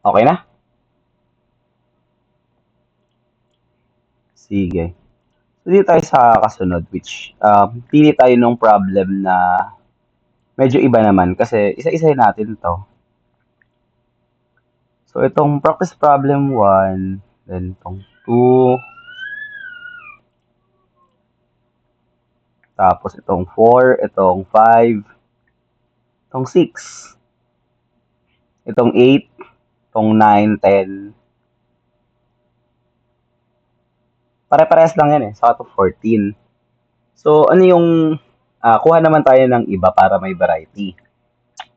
Okay na? Sige. So, dito tayo sa kasunod, which pili tayo ng problem na medyo iba naman kasi isa-isa natin to. So, itong practice problem 1, then itong 2, tapos itong 4, itong 5, itong 6, itong 8, itong 9, 10. Pare-parehas lang yan eh, saka to 14. So, ano yung, kuha naman tayo ng iba para may variety.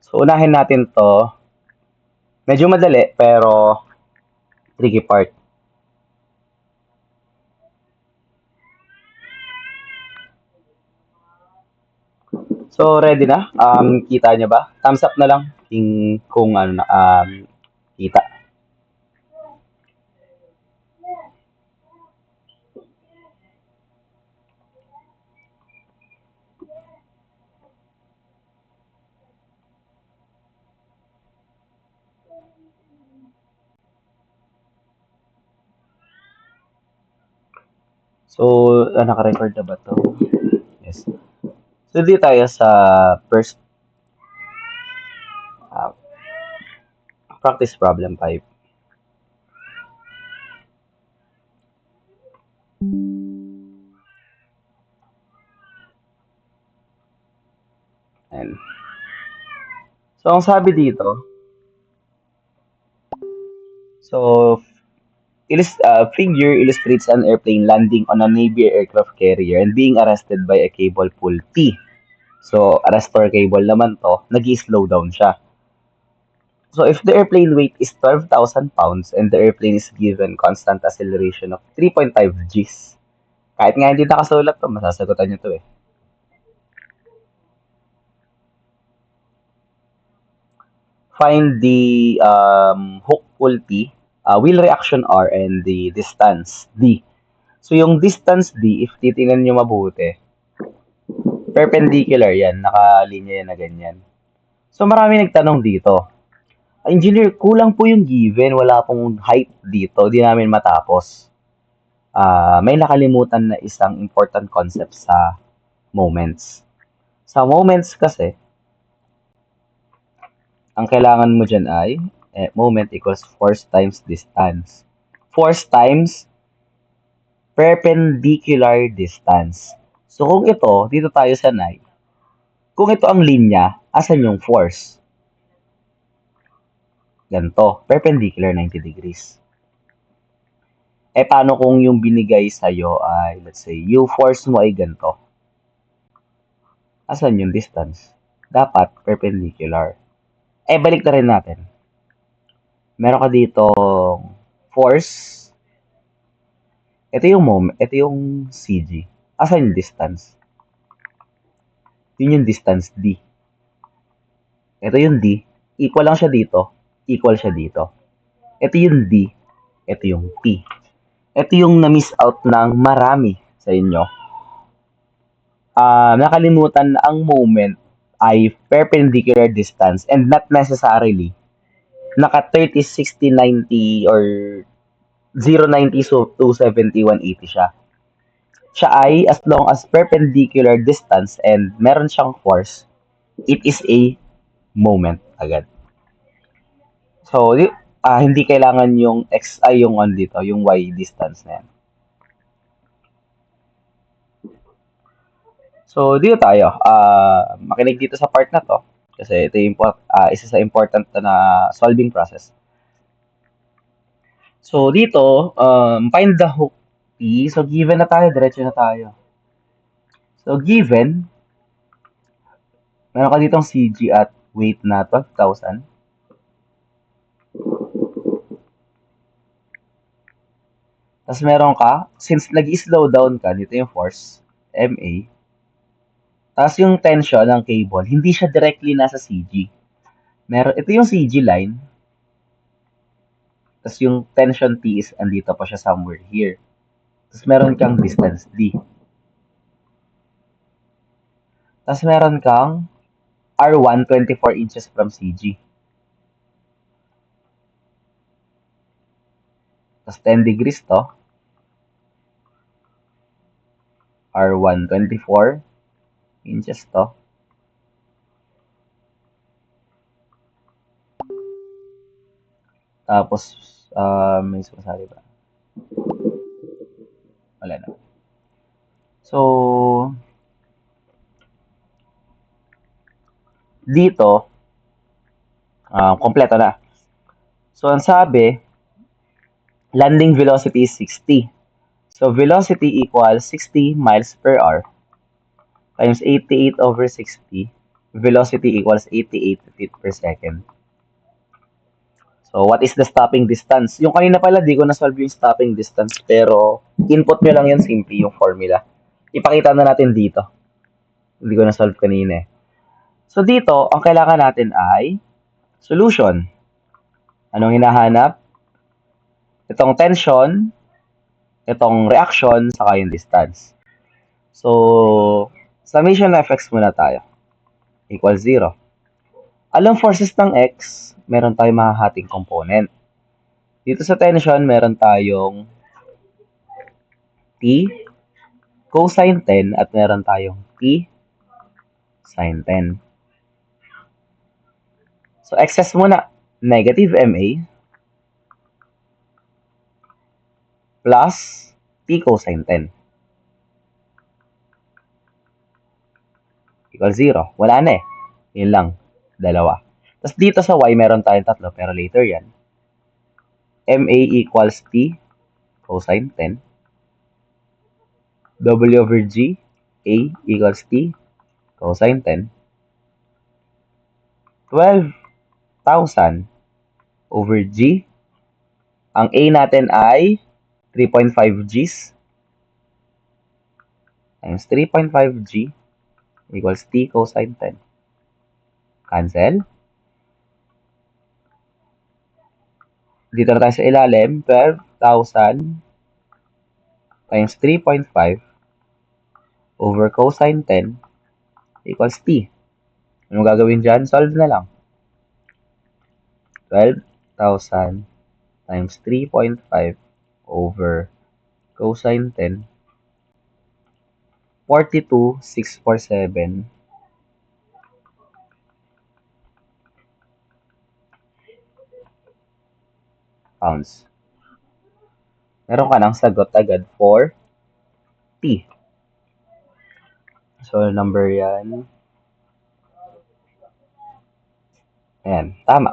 So, unahin natin to. Medyo madali, pero tricky part. So, ready na? Kita nyo ba? Thumbs up na lang kung ano na, kita. So, naka-record na ba to? Yes. So, di tayo sa first uh, practice problem 5. And, so, ang sabi dito, so, figure illustrates an airplane landing on a Navy aircraft carrier and being arrested by a cable pull T. So, arrestor cable naman to, nag-slow down siya. So, if the airplane weight is 12,000 pounds and the airplane is given constant acceleration of 3.5 Gs, kahit nga hindi nakasulat to, masasagutan nyo to eh. Find the hook pull P, wheel reaction R, and the distance D. So, yung distance D, if titingnan nyo mabuti, perpendicular yan, nakalinya yan na ganyan. So, marami nagtanong dito. Engineer, kulang po yung given, wala pong height dito, di namin matapos. May nakalimutan na isang important concept sa moments. Sa moments kasi, ang kailangan mo dyan ay moment equals force times distance. Force times perpendicular distance. So kung ito, dito tayo sanay. Kung ito ang linya, asan yung force? Ganito, perpendicular 90 degrees. Paano kung yung binigay sa'yo ay, let's say, yung force mo ay ganito? Asan yung distance? Dapat perpendicular. Balik na rin natin. Meron ka dito force. Ito yung CG. Asan yung distance? Yun yung distance D. Ito yung D. Equal lang siya dito. Equal siya dito. Ito yung D. Ito yung P. Ito yung na-miss out ng marami sa inyo. Nakalimutan na ang moment ay perpendicular distance and not necessarily naka 30, 60, 90 or 090 so 270, 180 siya. Siya ay as long as perpendicular distance and meron siyang force, it is a moment agad. So, hindi kailangan yung x ay yung on dito, yung y distance na yan. So, dito tayo. Makinig dito sa part na to kasi ito yung isa sa important na solving process. So, dito, find the hook P. So, given na tayo, diretso na tayo. So, given, meron ka ditong CG at weight na 12,000. Tapos meron ka, since nag-slow down ka, dito yung force, MA. Tapos yung tension ng cable, hindi siya directly nasa CG. Ito yung CG line. Tapos yung tension T is andito pa siya somewhere here. Tapos meron kang distance D. Tapos meron kang R1, 24 inches from CG. Tapos 10 degrees to. R1, 24 inches to. Tapos, may sumasali ba? Wala na. So, dito, kompleto na. So, ang sabi, landing velocity is 60. So, velocity equals 60 miles per hour times 88 over 60. Velocity equals 88 feet per second. So, what is the stopping distance? Yung kanina pala, di ko na-solve yung stopping distance. Pero, input nyo lang yun, simple yung formula. Ipakita na natin dito. Hindi ko na-solve kanina eh. So, dito, ang kailangan natin ay solution. Anong hinahanap? Itong tension, itong reaction, saka yung distance. So, summation of x muna tayo. Equals 0. Alam forces ng x, meron tayong mahahating component. Dito sa tension, meron tayong T cosine 10 at meron tayong T sine 10. So, excess muna, negative MA plus T cosine 10 equals 0. Wala na eh. Yun lang. Dalawa. Tapos dito sa y, meron tayong tatlo, pero later yan. MA equals T cosine 10. W over G, A equals T cosine 10. 12,000 over G. Ang A natin ay 3.5 Gs times 3.5 G equals T cosine 10. Cancel. Dito na tayo sa ilalim, 12,000 times 3.5 over cosine 10 equals T. Ano gagawin dyan? Solve na lang. 12,000 times 3.5 over cosine 10, 42,647 pounds. Meron ka ng sagot agad for T. So, number yan. Ayan, tama.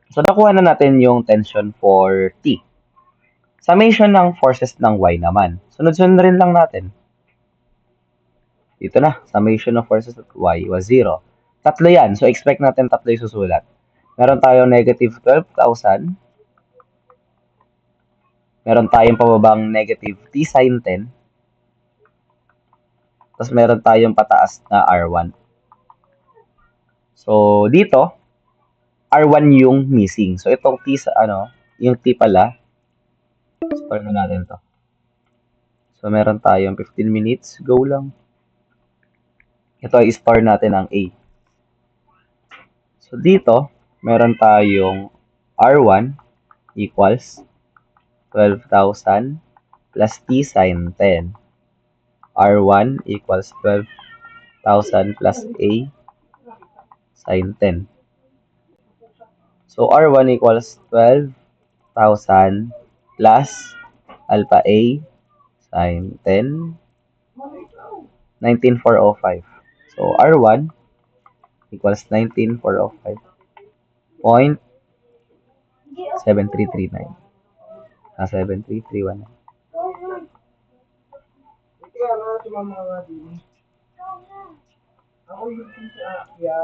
So, nakuha na natin yung tension for T. Summation ng forces ng Y naman. Sunod-sunod rin lang natin. Dito na, summation of forces of Y was 0. Tatlo yan. So, expect natin tatlo yung susulat. Meron tayong negative 12,000. Meron tayong pababang negative T sine 10. Tapos meron tayong pataas na R1. So, dito, R1 yung missing. So, itong T sa, yung T pala, store na natin to. So, meron tayong 15 minutes. Go lang. Ito ay store natin ang A. So, dito, meron tayong R1 equals 12,000 plus T sine 10. R1 equals 12,000 plus A sine 10. So, R1 equals 12,000 plus alpha A sine 10, 19,405. So, R1 equals 19,405.7339. 7331.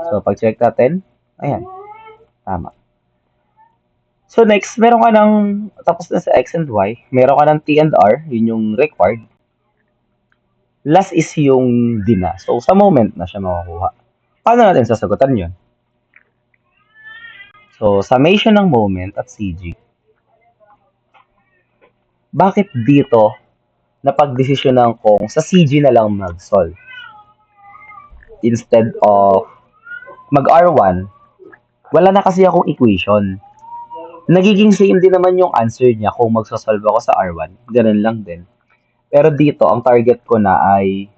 So, pag-check natin, ayan, tama. So, next, meron ka ng, tapos na sa X and Y, meron ka ng T and R, yun yung required. Last is yung D na. So, sa moment na siya makukuha. Paano natin sasagutan yun? So, summation ng moment at CG. Bakit dito napagdesisyonan kong sa CG na lang mag-solve? Instead of mag-R1, wala na kasi akong equation. Nagiging same din naman yung answer niya kung magsasolve ako sa R1. Ganun lang din. Pero dito, ang target ko na ay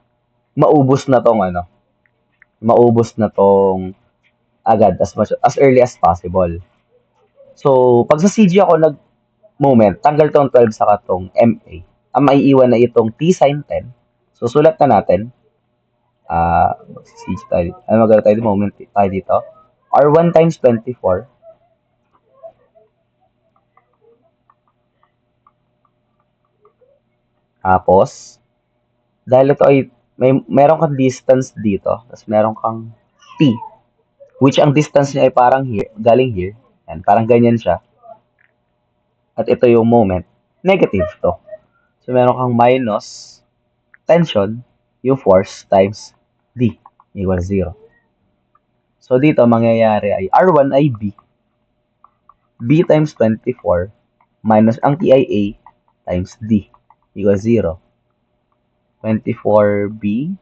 maubos na tong ano, maubos na tong agad as much as early as possible. So, pag sa CG ako nag-moment, tanggal tong 12 sa tong MA. Ang maiiwan na itong T sin 10. So, sulat na natin. CG tayo. Magagawa tayo moment tayo dito. R1 times 24. Tapos, dahil ito ay meron kang distance dito, tapos meron kang T, which ang distance niya ay parang here, galing here. Yan, parang ganyan siya. At ito yung moment. Negative to. So, meron kang minus tension, yung force, times D equals 0. So, dito, mangyayari ay R1 ay B. B times 24 minus ang T ay A times D equals 0. 24B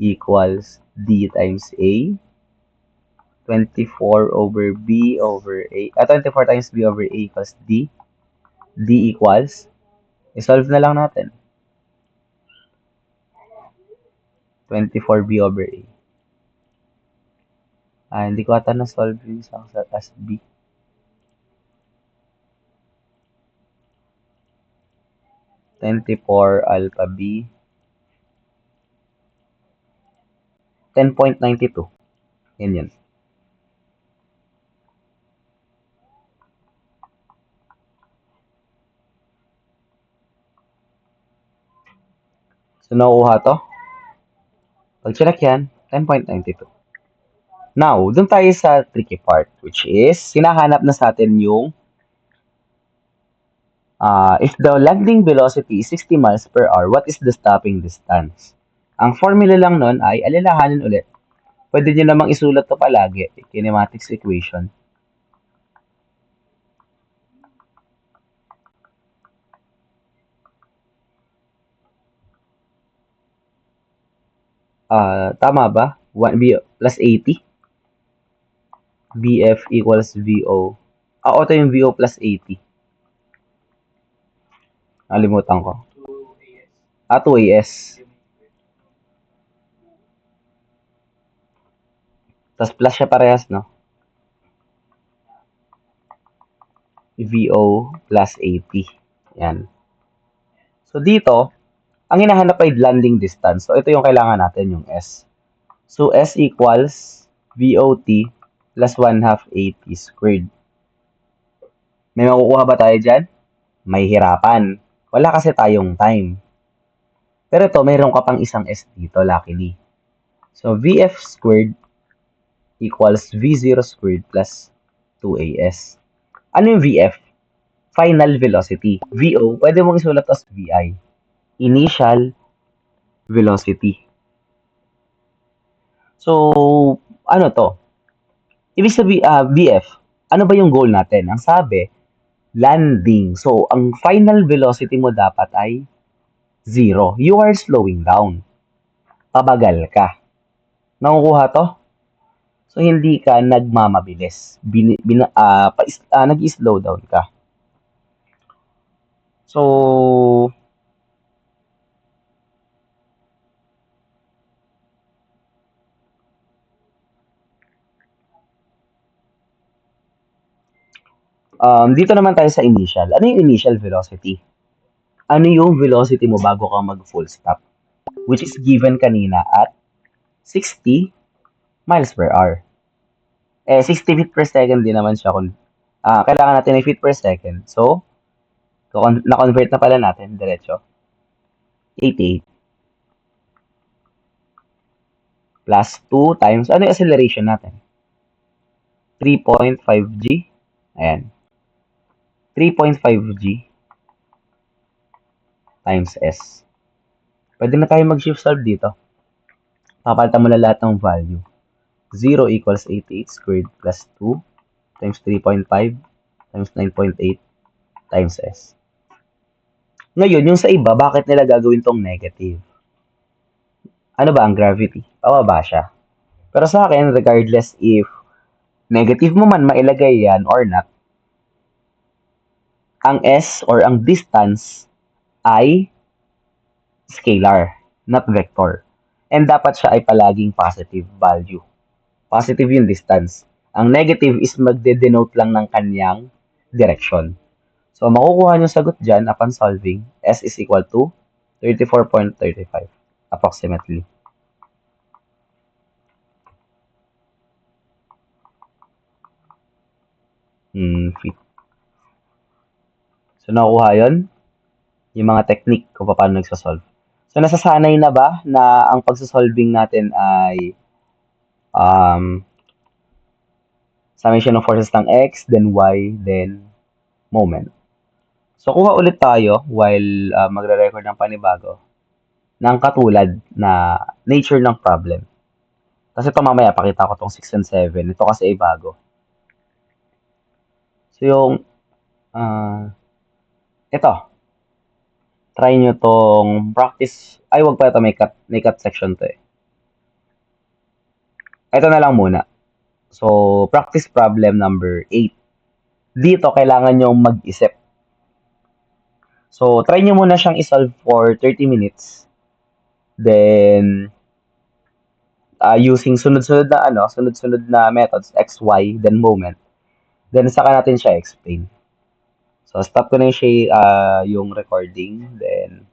equals D times A. 24 over B over A. 24 times B over A equals D. D equals, isolve na lang natin. 24B over A. Hindi ko ata na-solve yung isang as B. (24 alpha B) 10.92. Yan. So, nakuha to. Pag chinek yan, 10.92. Now, dun tayo sa tricky part, which is, sinahanap na sa atin yung if the landing velocity is 60 miles per hour, what is the stopping distance? Ang formula lang nun ay, alalahanin ulit. Pwede nyo namang isulat to palagi, kinematics equation. Tama ba? 1B plus 80. BF equals VO. Ito yung VO plus 80. Nalimutan ko. 2AS. Tapos plus siya parehas, no? VO plus 80. Yan. So, dito, ang hinahanap ay landing distance. So, ito yung kailangan natin, yung S. So, S equals VOT plus 1/2 AT squared. May makukuha ba tayo dyan? May hirapan. Wala kasi tayong time. Pero ito, mayroon ka pang isang S dito, luckily. So, VF squared equals V0 squared plus 2AS. Ano yung VF? Final velocity. VO, pwede mong isulat as VI. Initial velocity. So, ano to? Ibig sabihin, BF, ano ba yung goal natin? Ang sabi, landing. So, ang final velocity mo dapat ay 0. You are slowing down. Pabagal ka. Nakukuha to? So, hindi ka nagmamabilis. Nag-slow down ka. So, dito naman tayo sa initial. Ano yung initial velocity? Ano yung velocity mo bago ka mag-full stop? Which is given kanina at 60 miles per hour. 60 feet per second din naman siya. Kailangan natin ay feet per second. So, na-convert na pala natin, diretso. 88 plus 2 times, ano yung acceleration natin? 3.5g. Ayan. 3.5g times s. Pwede na tayo mag-shift solve dito. Papalitan mo na lahat ng value. 0 equals 88 squared plus 2 times 3.5 times 9.8 times s. Ngayon, yung sa iba, bakit nila gagawin tong negative? Ano ba ang gravity? Pababa siya. Pero sa akin, regardless if negative mo man mailagay yan or not, ang S or ang distance ay scalar, not vector. And dapat siya ay palaging positive value. Positive yung distance. Ang negative is magde-denote lang ng kanyang direction. So, makukuha nyo sagot dyan upon solving. S is equal to 34.35 approximately. Feet. So, nakuha yun. Yung mga technique kung paano nagsasolve. So, nasasanay na ba na ang pagsasolving natin ay summation of forces ng X, then Y, then moment. So, kuha ulit tayo while magre-record ng panibago ng katulad na nature ng problem. Kasi ito mamaya, pakita ko tong 6 and 7. Ito kasi ay bago. So, yung ito. Try nyo tong practice. Ay, wag pa ito. May cut section to eh. Ito na lang muna. So, practice problem number 8. Dito, kailangan nyo mag-isip. So, try nyo muna siyang isolve for 30 minutes. Then, using sunod-sunod na methods, X, Y, then moment. Then, saka natin siya explain. So, stop ko na yung recording. Then,